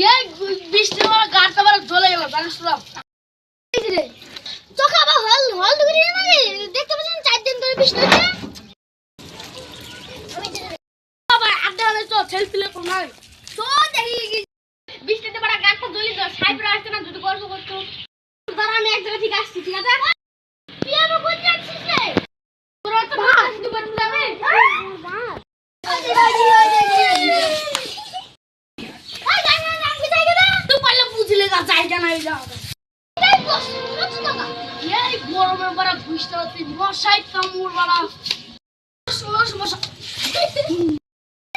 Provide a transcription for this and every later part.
এই বৃষ্টি হওয়ার গাড়টা বড় জ্বলে গেল জানিস তো এই রে তোকে আবার হল হল করে মানে দেখতে পাচ্ছেন 4 দিন ধরে বৃষ্টি হচ্ছে আবার আড্ডা হলে তো সেলফিলে কোন নাই তো দেখি বৃষ্টিতে বড় গাড়টা জ্বলে যায় সাইবরা আসছে না যদি গল্প করতে ধর আমি এক জায়গা থেকে আসছি ঠিক আছে তুই আবার কোন যাচ্ছিস রে তোর তো ভাত তুই করতে যাবে তুই পারলে বুঝলে যা জায়গা নাই যা এই গরমে বড় বুঝতে হচ্ছে মশাই কামড় বড়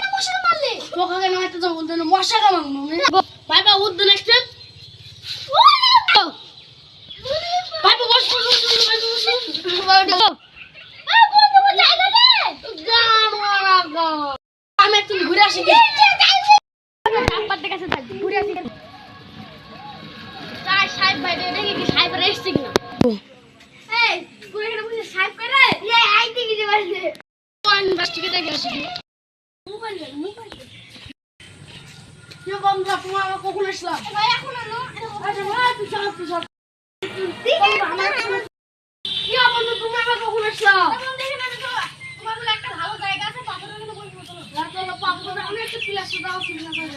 মশা মারলে তোকে কেন হয়তো তো বলতে না মশা কামড় ভাই বা উদ্দিন আসছে ভাই বা বস আমি একটু ঘুরে আসি ঘুরে আসি সাহেব ভাই দেখি কি সাহেব এসছে কিনা এই পুরো এখানে বসে সাহেব করে এই আইতে কিছু বলছে কোন বাস্টিকে দেখে আসি মোবাইল কি বন্ধু তুমি আমাকে কখন আসলা ভাই এখন আনো আচ্ছা ভাই তুই চল কি বন্ধু তুমি আমাকে কখন আসলা তখন দেখে না তোমার বলে একটা ভালো জায়গা আছে পাথরের মধ্যে বসবো চলো চলো পাথরে আমি একটা প্লেস দাও সিগনা করে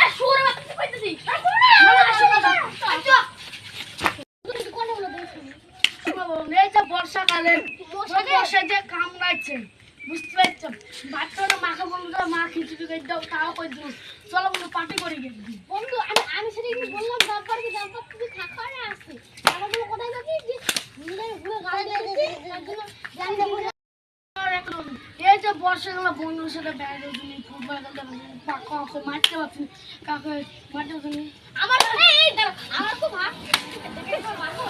এই শুরে বাচ্চা কইতেছি না আসো না আচ্ছা বর্ষাকালে বর্ষায় যে কামড়াচ্ছে বুঝতে পারছেন বাচ্চারা মাখা বন্ধুরা মা খিচুড়ি করে দাও তাও করে দিল চলো বন্ধু পার্টি করে গেছি বন্ধু আমি সেটা কি বললাম বাবার কি জানতো তুমি থাকা না আসছে আমার কোথায় যাচ্ছি যে ঘুরে গাড়ি যাচ্ছে তার জন্য এই যে বর্ষাকালে বন্ধুর সাথে বেড়াতে তুমি ফুটবল খেলতে কাকু মারতে পারছি কাকু মারতে পারছি আমার এই দাঁড়া আমার খুব ভাগ মারবো